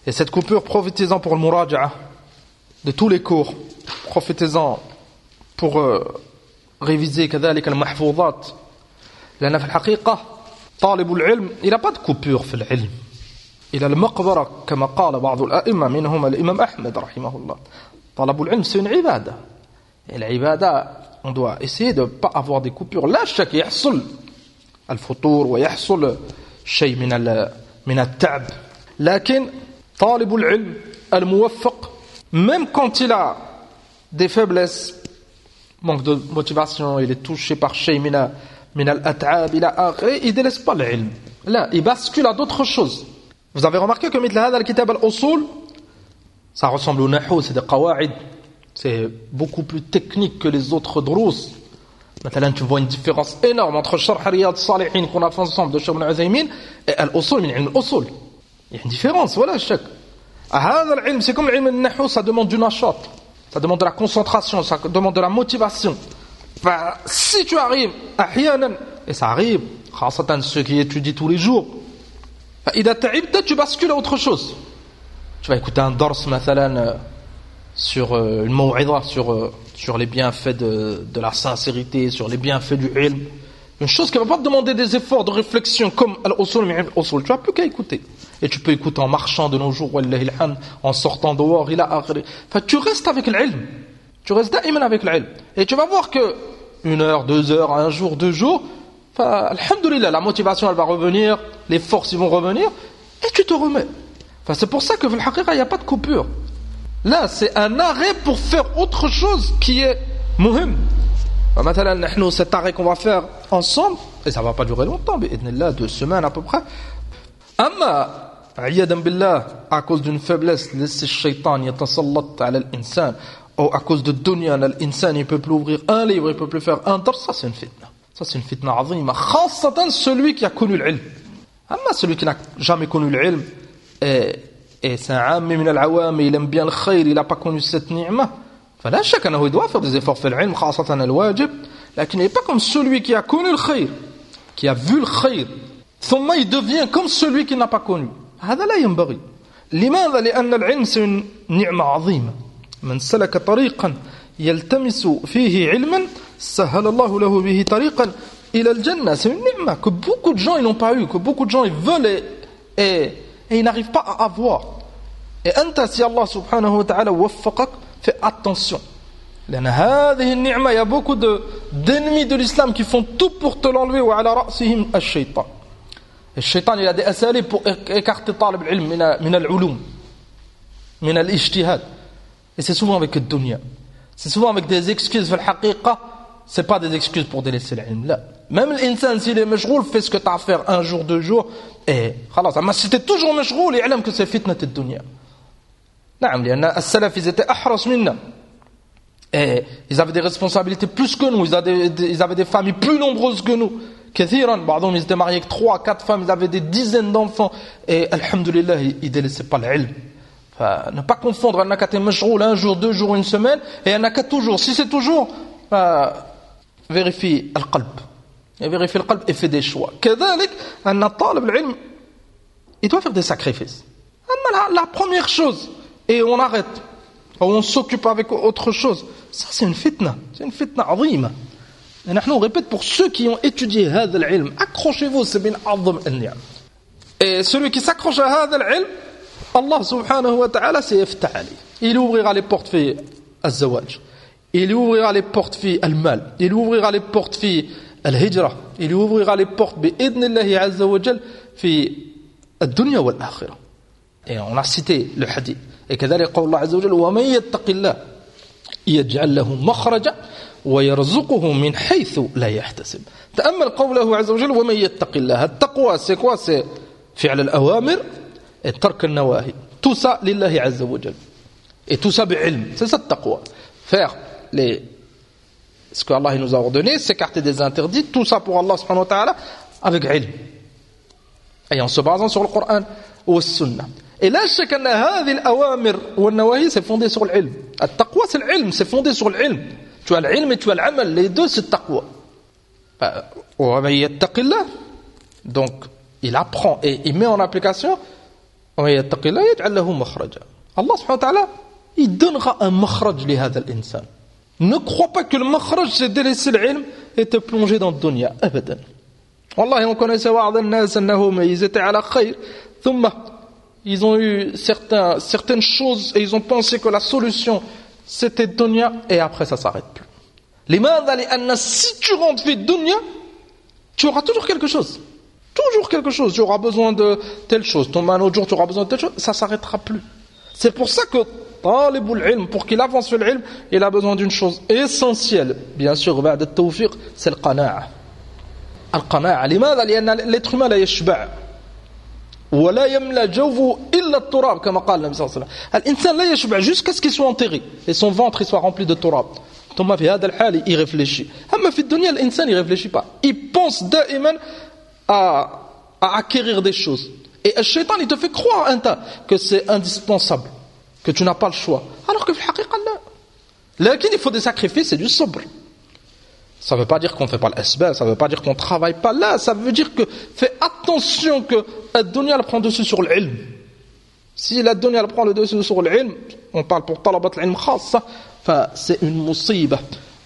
Et cette coupure, profitez-en pour le muraja'a de tous les cours. Profitez-en pour réviser كذلك المحفوظات. لأن في الحقيقة طالب العلم il n'a pas de coupure في العلم. Il a المقبرة كما قال بعض الأئمة منهم الإمام أحمد رحمه الله. طلب العلم c'est une عبادة. Et l'ibada, on doit essayer de ne pas avoir des coupures. لا شك يحصل الفطور ويحصل شيء من التعب. لكن طالب العلم الموفق même quand il a des faiblesses, manque de motivation, il est touché par شيء من الأتعاب إلى آخره, il ne délaisse pas l'ilm. Là, il bascule à d'autres choses. Vous avez remarqué que مثل هذا الكتاب الأصول, ça ressemble au nahou, c'est des qawaid. C'est beaucoup plus technique que les autres drous. Maintenant, tu vois une différence énorme entre Sharh Riyad Salihin qu'on a fait ensemble de Cheikh Ibn Uthaymin et Al-Usul min ilm al-Usul. Il y a une différence, voilà, Cheikh. هذا العلم, c'est comme l'ilm al-nahou, ça demande du nashat, ça demande de la concentration, ça demande de la motivation. Si tu arrives, ahyanan, et ça arrive, خاصة ceux qui étudient tous les jours, إذا تعبت, tu bascules à autre chose. Tu vas écouter un dars, مثلا, sur une maw'idha, sur les bienfaits de la sincérité, sur les bienfaits du ilm. Une chose qui ne va pas te demander des efforts de réflexion comme al-usul min al-usul. Tu n'as plus qu'à écouter. Et tu peux écouter en marchant de nos jours, wallahi al-hamd, en sortant dehors, ila akhiri. Enfin, tu restes avec l'ilm. Tu restes da'iman avec l'ilm. Et tu vas voir que 1 heure, 2 heures, 1 jour, 2 jours, enfin, alhamdoulilah, la motivation elle va revenir, les forces ils vont revenir, et tu te remets. Enfin, c'est pour ça que, fil haqiqa, il n'y a pas de coupure. Là, c'est un arrêt pour faire autre chose qui est muhim. Maintenant, nous, cet arrêt qu'on va faire ensemble, et ça ne va pas durer longtemps, mais 2 semaines à peu près. Amma, ayadan billah, à cause d'une faiblesse, laisser le shaitan yatasallat ala l'insan, ou à cause de dunya, l'insan, il ne peut plus ouvrir un livre, il ne peut plus faire un dars, ça c'est une fitna. Ça c'est une fitna azima. Khassatan celui qui a connu l'ilm. Amma, celui qui n'a jamais connu l'ilm, et c'est un ammi min al-awam, il aime bien le khayr, il n'a pas connu cette ni'ma. فلا شك أنه il doit faire des efforts في العلم خاصة الواجب, لكن il n'est pas comme celui qui a connu le khayr, qui a vu le khayr, ثم il devient comme celui qui n'a pas connu. هذا لا ينبغي. لماذا؟ لأن العلم c'est une نعمة عظيمة. من سلك طريقا يلتمس فيه علما سهل الله له به طريقا إلى الجنة. C'est une ni'ma que beaucoup de gens ils n'ont pas eu, que beaucoup de gens ils veulent et ils n'arrivent pas à avoir. Et أنت si Allah subhanahu wa ta'ala وفقك, fais attention. لأن هذه النعمة, il y a beaucoup d'ennemis de l'islam qui font tout pour te l'enlever. وعلى رأسهم الشيطان. الشيطان il a des asalib pour écarter طالب العلم من العلوم, من الاجتهاد. Et c'est souvent avec le dunya. C'est souvent avec des excuses. في الحقيقة, c'est pas des excuses pour délaisser l'ilm. لا. Même l'insan s'il est مشغول, fais ce que tu as à faire 1 jour, 2 jours, et خلاص. Mais si tu es toujours مشغول, يعلم que c'est فتنة الدنيا. نعم, لأن السلف ils étaient أحرص منا. Et ils avaient des responsabilités plus que nous, ils avaient des familles plus nombreuses que nous. كثيرا, بعضهم ils étaient mariés avec 3, 4 femmes, ils avaient des dizaines d'enfants, et alhamdulillah, ils délaissaient pas l'ilm. Ne pas confondre أنك t'es مشغول 1 jour, 2 jours, 1 semaine, et أنك toujours. Si c'est toujours, vérifie القلب. Et vérifie le qalb et fais des choix. كذلك أن طالب العلم, il doit faire des sacrifices. La première chose, et on arrête, ou on s'occupe avec autre chose, ça c'est une fitna azima. Et nous on répète pour ceux qui ont étudié هذا العلم, accrochez-vous, c'est min a'zam al-ni'am. Et celui qui s'accroche à هذا العلم, Allah subhanahu wa ta'ala سيفتح عليه. Il ouvrira les portes في الزواج, il ouvrira les portes في المال, il ouvrira les portes في الهجرة, il ouvrira les portes بإذن الله عز وجل في الدنيا والآخرة. Et on a cité le hadith. Et كذلك قول الله عز وجل ومن يتق الله يجعل له مخرجا ويرزقه من حيث لا يحتسب. تأمل قوله عز وجل ومن يتق الله. التقوى c'est quoi? C'est فعل الأوامر et ترك النواهي. Tout ça لله عز وجل. Et tout ça بعلم. C'est ça le taqwa. Faire ce que Allah nous a ordonné, s'écarter des interdits, tout ça pour Allah subhanahu wa ta'ala avec ilm. Et en se basant sur le Coran ou le Sunnah. Et là, je sais qu'en هذه الأوامر والنواهي c'est fondé sur l'ilm. التقوى c'est l'ilm, c'est fondé sur l'ilm. Tu as l'ilm et tu as l'amal, les deux c'est taqwa. ومن يتق الله, donc il apprend et il met en application ومن يتق الله يجعل له مخرجا. Allah subhanahu wa ta'ala, il donnera un makhraj li hadha al-insan. Ne crois pas que le makhraj c'est délaisser l'ilm et te plonger dans le dunya. Abadan. Wallahi, on connaissait بعض الناس أنهم ils étaient على خير ثم ils ont eu certaines choses et ils ont pensé que la solution c'était dunya et après ça s'arrête plus. لماذا؟ لأن si tu rentres في dunya, tu auras toujours quelque chose. Toujours quelque chose. Tu auras besoin de telle chose. Un autre jour, tu auras besoin de telle chose. Ça ne s'arrêtera plus. C'est pour ça que talibul ilm, pour qu'il avance sur l'ilm, il a besoin d'une chose essentielle. Bien sûr, بعد التوفيق, c'est le qana'a. القناعة. لماذا؟ لأن l'être humain لا يشبع ولا يملأ جوفه إلا التراب كما قال النبي صلى الله عليه وسلم. الإنسان لا يشبع jusqu'à ce qu'il soit enterré et son ventre il soit rempli de turab. ثم في هذا الحال il réfléchit. أما في الدنيا الإنسان il réfléchit pas. Il pense دائما à acquérir des choses. Et le shaitan il te fait croire que c'est indispensable, que tu n'as pas le choix. Alors que في الحقيقة لا. لكن il faut des sacrifices et du sabr. Ça ne veut pas dire qu'on ne fait pas l'asbab, ça ne veut pas dire qu'on ne travaille pas là, ça veut dire que fais attention que la dunya elle prend dessus sur l'ilm. Si la dunya elle prend le dessus sur l'ilm, on parle pour talabat l'ilm khassa, c'est une musiba.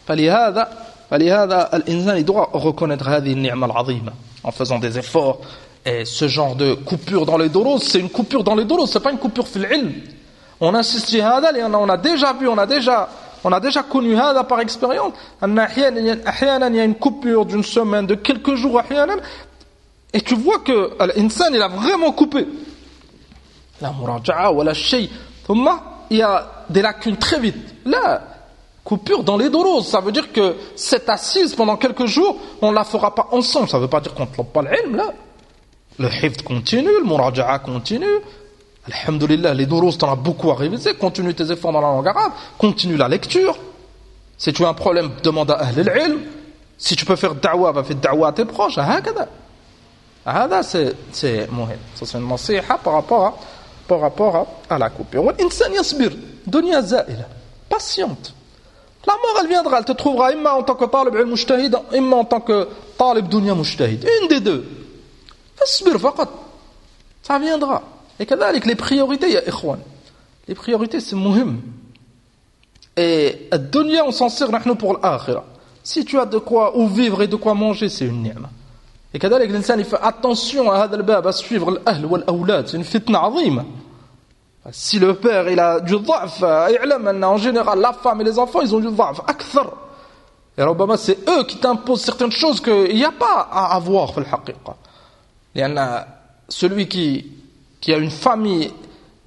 فلهذا الإنسان il doit reconnaître هذه النعمة العظيمة en faisant des efforts. Et ce genre de coupure dans les doros, c'est une coupure dans les doros, c'est pas une coupure fil ilm. On insiste sur هذا لأن on a déjà vu, on a déjà connu هذا par expérience. أحيانا il y a une coupure d'une semaine, de quelques jours أحيانا, et tu vois que l'insan il a vraiment coupé. La muraja'a wala shay. ثم il y a des lacunes très vite. Là, coupure dans les doros, ça veut dire que cette assise pendant quelques jours, on la fera pas ensemble. Ça veut pas dire qu'on ne pas l'ilm là. Le hifd continue, le muraja'a continue. Alhamdulillah, les doros, t'en as beaucoup à réviser. Continue tes efforts dans la langue arabe. Continue la lecture. Si tu as un problème, demande à Ahl al-ilm. Si tu peux faire da'wa, va faire da'wa à tes proches. Hada, c'est muhim. Ça, c'est une nasiha par rapport à la coupure. L'insan yasbir. Dunya za'ila. Patiente. La mort, elle viendra. Elle te trouvera imma en tant que talib ilm mujtahid, imma en tant que talib dunya mujtahid. Une des deux. Asbir faqat. Ça viendra. Et كذلك les priorités يا إخوان, les priorités c'est muhim. Et la dunya on s'en sert نحن pour l'akhira. Si tu as de quoi où vivre et de quoi manger, c'est une ni'ma. Et كذلك الإنسان il fait attention à هذا الباب, à suivre الأهل والأولاد, c'est une fitna عظيمة. Si le père il a du ضعف, يعلم أن en général la femme et les enfants ils ont du ضعف أكثر. Et ربما c'est eux qui t'imposent certaines choses qu'il n'y a pas à avoir في الحقيقة. لأن celui qui a une famille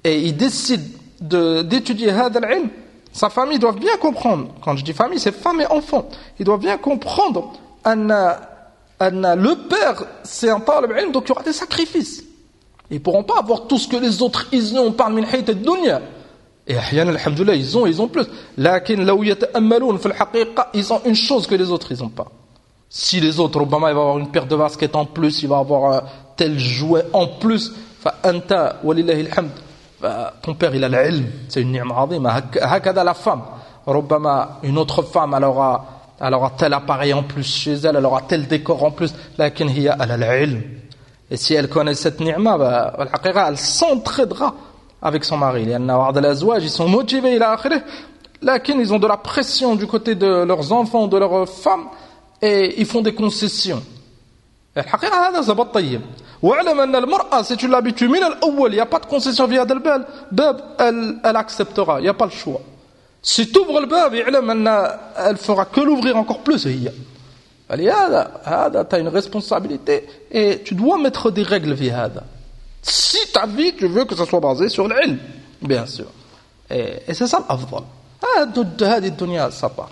et il décide d'étudier هذا العلم, sa famille doit bien comprendre. Quand je dis famille, c'est femme et enfant. Ils doivent bien comprendre le père, c'est un talib ilm, donc il y aura des sacrifices. Ils ne pourront pas avoir tout ce que les autres ils ont par min hayt ad-dunya. Et ahyan alhamdoulilah, ils ont plus. Lakin law yata'ammalun fi al-haqiqa, ils ont une chose que les autres ils ont pas. Si les autres, Obama, il va avoir une paire de baskets en plus, il va avoir tel jouet en plus, فأنت ولله الحمد ton père il a l'ilm, c'est une ni'ma azima. هكذا la femme, ربما une autre femme elle aura tel appareil en plus chez elle, elle aura tel décor en plus, لكن هي elle a l'ilm. Et si elle connaît cette ni'ma, الحقيقة elle s'entraidera avec son mari. لأن بعض الأزواج ils sont motivés إلى آخره, لكن ils ont de la pression du côté de leurs enfants, de leurs femmes, et ils font des concessions. الحقيقة هذا زبط طيب. واعلم أن المرأة si tu l'habitues من الأول, il n'y a pas de concession via le bab, elle acceptera, il n'y a pas le choix. Si tu ouvres le bab, يعلم أن elle fera que l'ouvrir encore plus. هذا tu as une responsabilité et tu dois mettre des règles via هذا. Si ta vie tu veux que ça soit basé sur l'ilm, bien sûr. Et c'est ça l'afdal. هذه الدنيا ça part.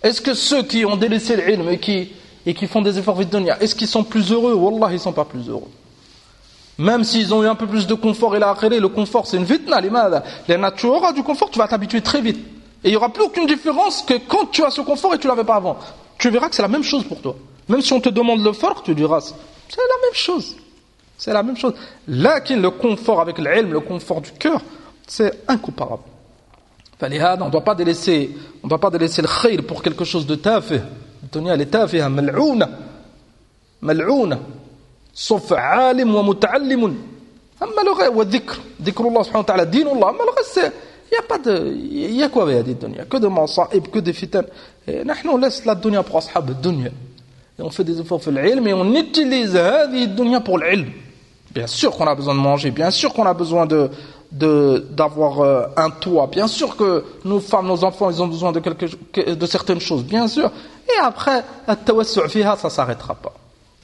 Est-ce que ceux qui ont délaissé l'ilm et qui font des efforts de dunya, est-ce qu'ils sont plus heureux? Wallah, ils sont pas plus heureux. Même s'ils ont eu un peu plus de confort, et le confort c'est une fitna, tu auras du confort, tu vas t'habituer très vite. Et il n'y aura plus aucune différence que quand tu as ce confort et tu l'avais pas avant. Tu verras que c'est la même chose pour toi. Même si on te demande le farq, tu diras, c'est la même chose. C'est la même chose. Là, le confort avec l'ilm, le confort du cœur, c'est incomparable. On ne doit pas délaisser le khayr pour quelque chose de tafih. الدنيا اللي تافهة ملعونة sauf عالم ومتعلم أما le reste, والذكر ذكر الله سبحانه وتعالى دين الله. أما le reste, il y a quoi avec cette dunya? Que de masaib, que de fitan. نحن on laisse la dunya pour أصحاب الدنيا. Et on fait des efforts pour l'ilm et on utilise هذه الدنيا pour l'ilm. Bien sûr qu'on a besoin de manger, bien sûr qu'on a besoin d'avoir un toit, bien sûr que nos femmes, nos enfants, ils ont besoin de certaines choses, bien sûr. Et après, التوسع فيها, ça s'arrêtera pas.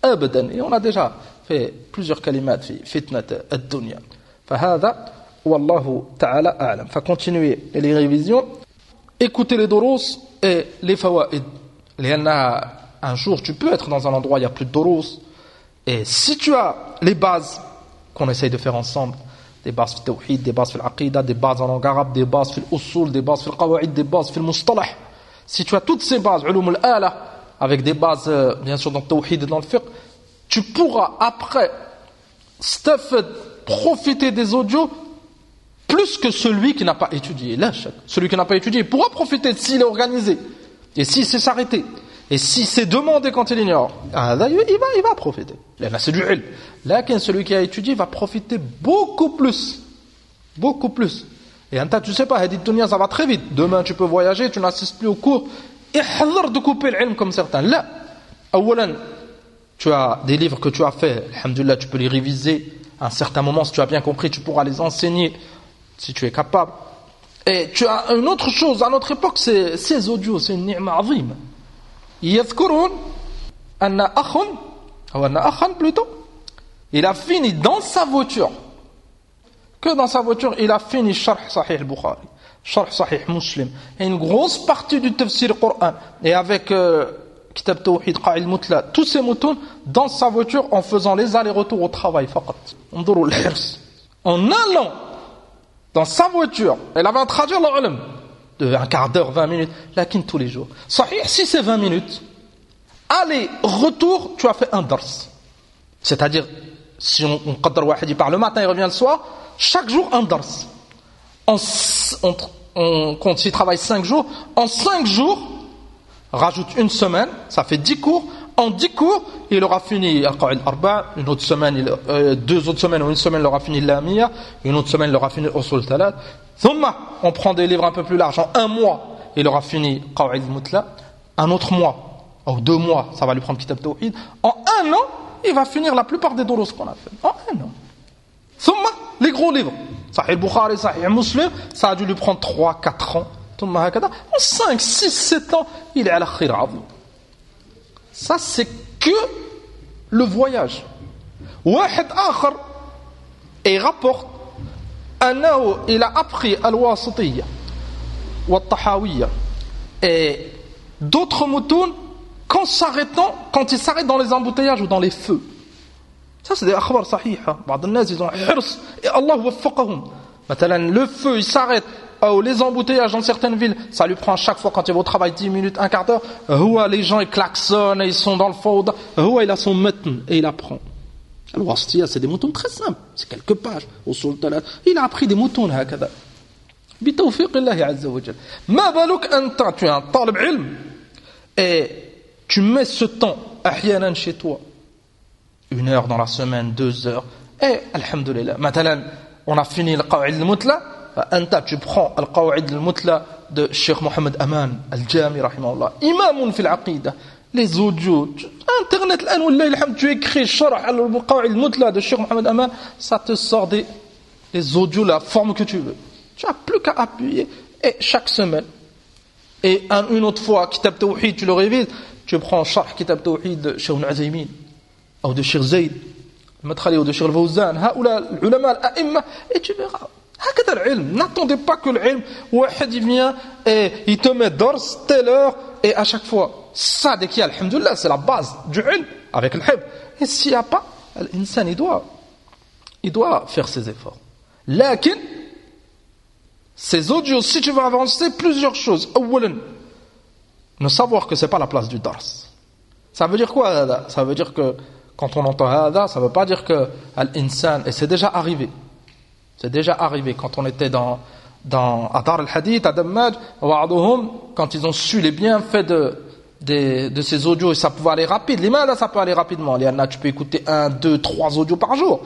أبدا. Et on a déjà fait plusieurs kalimat في فتنة الدنيا. فهذا والله تعالى أعلم. فcontinuer les révisions, écouter les durus et les fawaid. لأنها un jour tu peux être dans un endroit où il n'y a plus de durus. Et si tu as les bases qu'on essaye de faire ensemble, des bases fil tawhid, des bases fil aqida, des bases en langue arabe, des bases fil usul, des bases fil qawaid, des bases fil mustalah, si tu as toutes ces bases, ulum al-ala, avec des bases bien sûr dans le tawhid et dans le fiqh, tu pourras après profiter des audios plus que celui qui n'a pas étudié. Là, celui qui n'a pas étudié, il pourra profiter s'il est organisé et s'il sait s'arrêter. Et si c'est demandé quand il ignore, il va profiter. Là, c'est du ilm. Là, celui qui a étudié va profiter beaucoup plus. Beaucoup plus. Et en tu sais pas, Hadith Dunya, ça va très vite. Demain, tu peux voyager, tu n'assistes plus au cours. Et hadar de couper l'ilm comme certains. Là, awalan, tu as des livres que tu as fait. Alhamdulillah, tu peux les réviser. À un certain moment, si tu as bien compris, tu pourras les enseigner. Si tu es capable. Et tu as une autre chose. À notre époque, c'est ces audios. C'est une ni'ma azim. يذكرون أن أخا plutôt, il a fini dans sa voiture, il a fini Sharh Sahih al-Bukhari, Sharh Sahih Muslim, et une grosse partie du tafsir Coran, et avec Kitab Tawhid, Qa'il Mutla, tous ces moutons dans sa voiture en faisant les allers-retours au travail. En allant dans sa voiture, elle avait un traduire l'ilm de un quart d'heure, 20 minutes, lakin tous les jours. Sahih, si c'est 20 minutes, aller, retour, tu as fait un dars. C'est-à-dire, si on qadr wahid, il part le matin, il revient le soir, chaque jour un dars. On compte, s'il travaille 5 jours, en 5 jours, rajoute une semaine, ça fait 10 cours. En 10 cours, il aura fini Al-Qa'id Arba, une autre semaine, 2 autres semaines ou une semaine, il aura fini Lamia, une autre semaine, il aura fini Usul Talat. Thumma, on prend des livres un peu plus larges, en 1 mois, il aura fini Qa'id Mutla, un autre mois, ou 2 mois, ça va lui prendre Kitab Tawhid. En 1 an, il va finir la plupart des durus qu'on a fait. En 1 an. Thumma, les gros livres, Sahih Bukhari, Sahih Muslim, ça a dû lui prendre 3-4 ans. Thumma hakada, en 5, 6, 7 ans, il est à la khir azim. Ça, c'est que le voyage. Wahid akhar, et rapporte, il a appris al-wasitiyya, wa-tahawiyya, et d'autres moutons, quand il s'arrête dans les embouteillages ou dans les feux. Ça, c'est des akhbar sahiha. Ba'd an-nas, ils ont hirs, et Allah waffaqahum. Matalan, le feu, il s'arrête. Les embouteillages dans certaines villes, ça lui prend chaque fois quand il va au travail 10 minutes, un quart d'heure. Les gens ils klaxonnent et ils sont dans le fawda. Il a son matn et il apprend. Alors c'est des moutons très simples, c'est quelques pages. Il a appris des moutons هكذا. بتوفيق الله عز وجل. ما بالك أنت, tu es un talib ilm et tu mets ce temps أحيانا chez toi. 1 heure dans la semaine, 2 heures. Et alhamdulillah. Maintenant, on a fini le qa'id al-mutla. Tu prends Al-Qawa'id al-Mutla de Cheikh Mohamed Aman Al-Jami rahimahullah, imam fil aqida, les audios, internet, tu écris Sharh Al-Qawa'id al-Mutla de Cheikh Mohamed Aman, ça te sort les audios, la forme que tu veux. Tu n'as plus qu'à appuyer, et chaque semaine. Et une autre fois, Kitab Tawhid, tu le révises, tu prends Sharh Kitab Tawhid de Cheikh Ibn Azaymin, ou de Cheikh Zayd, Matrali, ou de Cheikh Al-Fawzan, l'ulama al-a'imma, et tu verras. N'attendez pas que le ilm, il vient et il te met dors, telle heure, et à chaque fois. Ça, dès qu'il y a, alhamdoulilah, c'est la base du ilm, avec le hib. Et s'il n'y a pas, l'insan, il doit faire ses efforts. Lakin, ces audios, si tu veux avancer, plusieurs choses. Awalan, ne savoir que ce n'est pas la place du dars. Ça veut dire quoi, ça veut dire que, quand on entend hada, ça ne veut pas dire que l'insan, et c'est déjà arrivé. C'est déjà arrivé quand on était à Dar al-Hadith, à Dammaj, quand ils ont su les bienfaits de ces audios, et ça pouvait aller rapide. Les mains, là, ça peut aller rapidement. Tu peux écouter 1, 2, 3 audios par jour.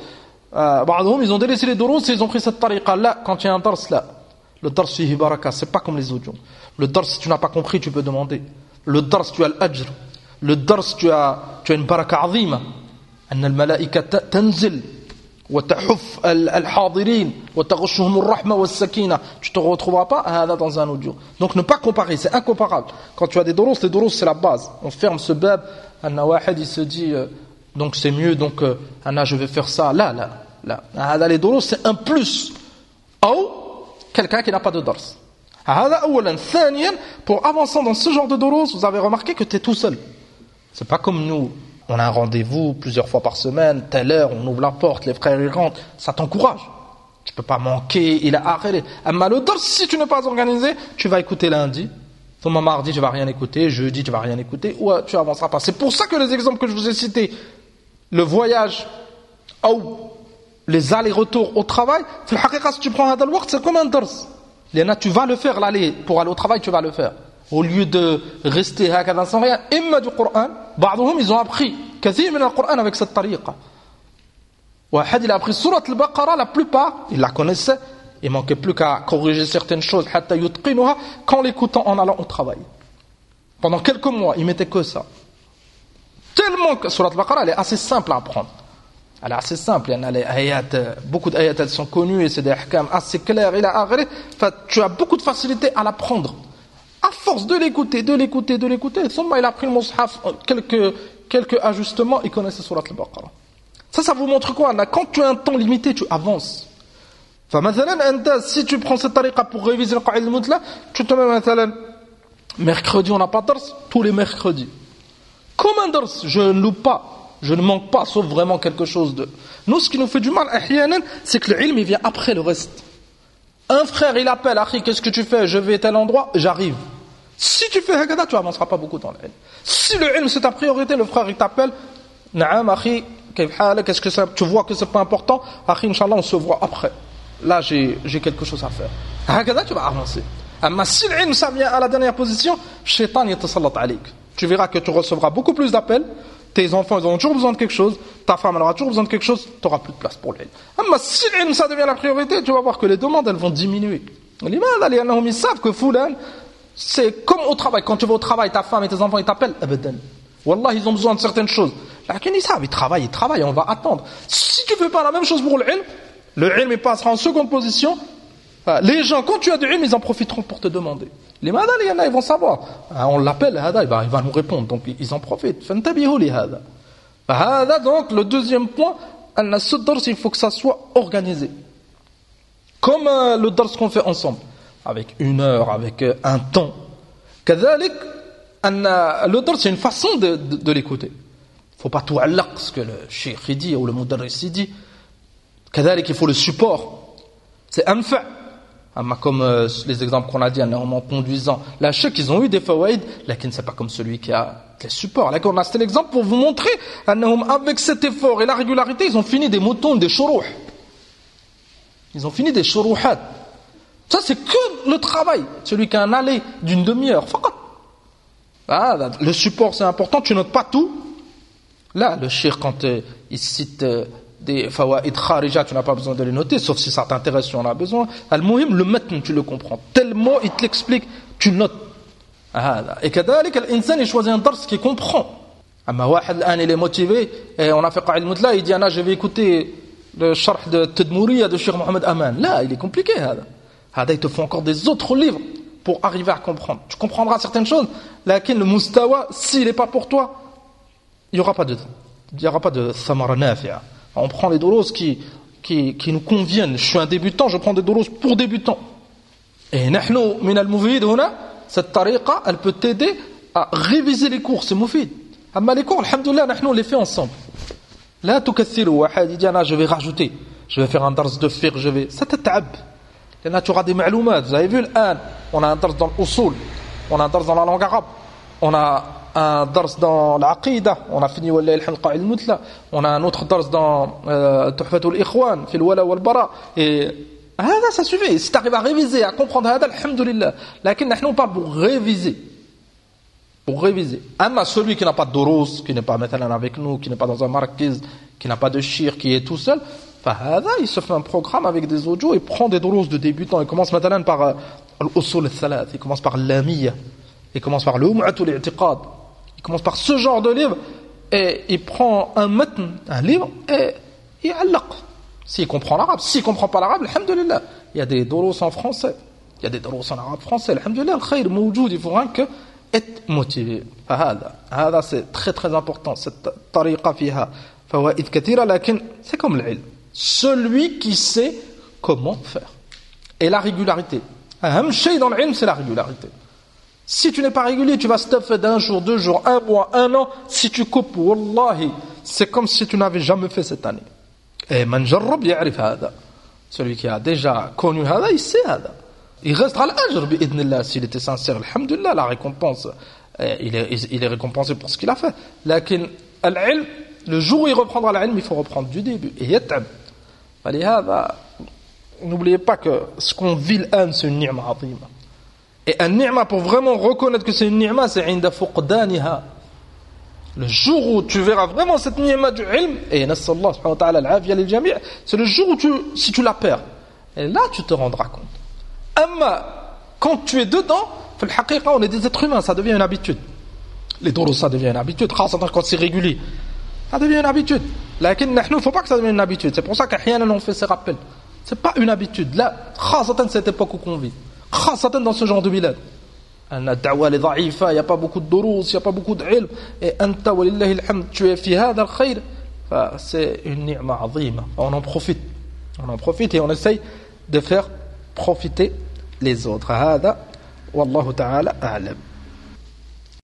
بعضهم ils ont délaissé les durus et ils ont pris cette tariqa là quand il y a un dars là le dars fihi baraka c'est pas comme les audios le dars si tu n'as pas compris tu peux demander le dars tu as l'ajr le dars tu as une baraka azima أن الملائكة تنزل وتحف الحاضرين وتغشهم الرحمة والسكينة tu te retrouveras pas هذا dans un audio donc ne pas comparer c'est incomparable quand tu as des durus les durus c'est la base on ferme ce bab أن واحد il se dit donc c'est mieux donc أنا je vais faire ça là هذا les durus c'est un plus ou quelqu'un qui n'a pas de dars هذا أولا ثانيا pour avancer dans ce genre de durus vous avez remarqué que tu es tout seul c'est pas comme nous on a un rendez-vous plusieurs fois par semaine telle heure on ouvre la porte les frères ils rentrent ça t'encourage tu peux pas manquer il a arrêté mais le dars si tu n'es pas organisé tu vas écouter lundi mardi tu vas rien écouter jeudi tu vas rien écouter ou tu avanceras pas c'est pour ça que les exemples que je vous ai cités le voyage ou les allers-retours au travail si tu prends هذا الوقت c'est comme un dars tu vas le faire l'aller pour aller au travail tu vas le faire au lieu de rester هكذا sans rien إما du Coran بعضهم ils ont appris كثير من القرآن avec cette tariqa واحد il a appris surat al-Baqarah la plupart il la connaissait il manquait plus qu'à corriger certaines choses حتى يتقنها qu'en l'écoutant en allant au travail pendant quelques mois il mettait que ça tellement que surat al-Baqarah elle est assez simple à apprendre elle est assez simple il y a les ayats beaucoup d'ayats elles sont connues et c'est des ahkam assez clairs tu as beaucoup de facilité à l'apprendre à force de l'écouter, il a pris le mushaf, quelques ajustements, il connaissait surat al-Baqarah. Ça vous montre quoi? Quand tu as un temps limité, tu avances. Si tu prends cette tariqa pour réviser le Qa'id al-Mutla, tu te mets mercredi, on n'a pas de dars, tous les mercredis. Comme un dars, je ne loupe pas, je ne manque pas, sauf vraiment quelque chose de... Nous, ce qui nous fait du mal, c'est que le ilm, il vient après le reste. Un frère, il appelle, Akhi, qu'est-ce que tu fais? Je vais à tel endroit, j'arrive. Si tu fais hakada, tu avanceras pas beaucoup dans l'ilm. Si le ilm c'est ta priorité, le frère il t'appelle, Naam, Akhi, qu'est-ce que ça? Tu vois que c'est pas important, Akhi, Inch'Allah, on se voit après. Là, j'ai quelque chose à faire. Hakada, tu vas avancer. Mais si le ilm ça vient à la dernière position, Shaitan yatasallat alik. Tu verras que tu recevras beaucoup plus d'appels. Tes enfants, ils auront toujours besoin de quelque chose. Ta femme, elle aura toujours besoin de quelque chose. Tu n'auras plus de place pour l'ilm. Mais si l'ilm, ça devient la priorité, tu vas voir que les demandes, elles vont diminuer. Ils savent que Foulan, c'est comme au travail. Quand tu vas au travail, ta femme et tes enfants, ils t'appellent. Wallah, ils ont besoin de certaines choses. Ils savent, ils travaillent, on va attendre. Si tu ne fais pas la même chose pour le ilm, il passera en seconde position. Les gens, quand tu as du ilm, ils en profiteront pour te demander. Les madal, il y en a, ils vont savoir. On l'appelle, il va nous répondre. Donc, ils en profitent. Donc, le deuxième point, ce dars, il faut que ça soit organisé. Comme le dars qu'on fait ensemble. Avec 1 heure, avec un temps. Le dars, c'est une façon de l'écouter. Il ne faut pas tout allaq, ce que le cheikh dit, ou le mudarris dit. Il faut le support. C'est anfa'. Comme les exemples qu'on a dit en conduisant la chèque ils ont eu des fawaïd mais c'est pas comme celui qui a les supports là on a cité l'exemple pour vous montrer avec cet effort et la régularité ils ont fini des moutons des shuruh ils ont fini des shuruhat ça c'est que le travail celui qui a un aller d'une demi-heure le support c'est important tu notes pas tout là le cheikh quand il cite des fawaïd kharija, tu n'as pas besoin de les noter, sauf si ça t'intéresse, tu en as besoin. Al-muhim, le matn, tu le comprends. Tel mot, il te l'explique, tu notes. Et kadalik, l'insan, il choisit un dars qui comprend. Amma wahad, il est motivé, et on a fait Qa'id al-Mutla, il dit, je vais écouter le sharh de Tadmouriya de Cheikh Mohamed Aman. Là, il est compliqué, il te faut encore des autres livres pour arriver à comprendre. Tu comprendras certaines choses, lakin le mustawa, s'il n'est pas pour toi, il n'y aura pas de thamara nafi'a. On prend les doulos qui nous conviennent. Je suis un débutant, je prends des doulos pour débutants. Et nahnu min al-mufid huna, cette tariqa, elle peut t'aider à réviser les cours, c'est mufid. Amma les cours, alhamdoulilah, nahnu on les fait ensemble. La tukathiru, wahad il dit je vais rajouter, je vais faire un dars de fiqh, ça t'at'ab. Là tu auras des ma'loumat, vous avez vu l'an, on a un dars dans l'usul, on a un dars dans la langue arabe, on a un dars dans l'aqida, on a fini Wallahi al-Qa'id al-Mutla, on a un autre dars dans Tuhfatul Ikhwan, fil wala wal bara, et ça suffit. Si tu arrives à réviser, à comprendre alhamdulillah. Lakin nous on parle pour réviser. Pour réviser. Amma celui qui n'a pas de durus, qui n'est pas maintenant avec nous, qui n'est pas dans un markiz, qui n'a pas de shir, qui est tout seul, فهذا il se fait un programme avec des audios, il prend des drous de débutants, il commence مثلا par الأصول الثلاث, il commence par l'Lamiyya, il commence par l'Um'at al-I'tiqad, il commence par ce genre de livre et il prend un matn, un livre et il allaq. S'il comprend l'arabe, s'il comprend pas l'arabe, alhamdulillah, il y a des drous en français, il y a des drous en arabe français, alhamdulillah, le khayr mawjoud, il faut rien que être motivé. هذا c'est très très important, cette tariqa fiha fawaid kathira, lakin c'est comme l'ilm. Celui qui sait comment faire. Et la régularité. Aham shay dans l'ilm, c'est la régularité. Si tu n'es pas régulier, tu vas stuffer d'un jour, 2 jours, 1 mois, 1 an. Si tu coupes, wallahi, c'est comme si tu n'avais jamais fait cette année. Et man jarrab ya'rif hada. Celui qui a déjà connu hada, il sait hada. Il restera l'ajr bi'idnillah s'il était sincère. Alhamdulillah, la récompense, il est récompensé pour ce qu'il a fait. Lakin al-ilm, le jour où il reprendra l'ilm, il faut reprendre du début. Et yat'ab. N'oubliez pas que ce qu'on vit l'âne, c'est une ni'ma azima. Et un ni'ma, pour vraiment reconnaître que c'est une ni'ma, c'est inda fuqdaniha. Le jour où tu verras vraiment cette ni'ma du ilm, et nassallah subhanahu wa ta'ala al-afiya lil jami', c'est le jour où si tu la perds. Et là, tu te rendras compte. Quand tu es dedans, on est des êtres humains, ça devient une habitude. Les drous, ça devient une habitude, quand c'est régulier. Ça devient une habitude. Il ne faut pas que ça devienne une habitude. C'est pour ça qu'ahyana on fait ces rappels. C'est pas une habitude. Là, khasatan cette époque où on vit. Khasatan dans ce genre de bilad. Ad-da'wa li dha'ifa, il n'y a pas beaucoup de drous, il n'y a pas beaucoup d'ilm. Et anta walillahi alhamd, tu es fi hada al-khayr. C'est une ni'ma azima. On en profite. On en profite et on essaye de faire profiter les autres. Hada, wallahu ta'ala a'lam.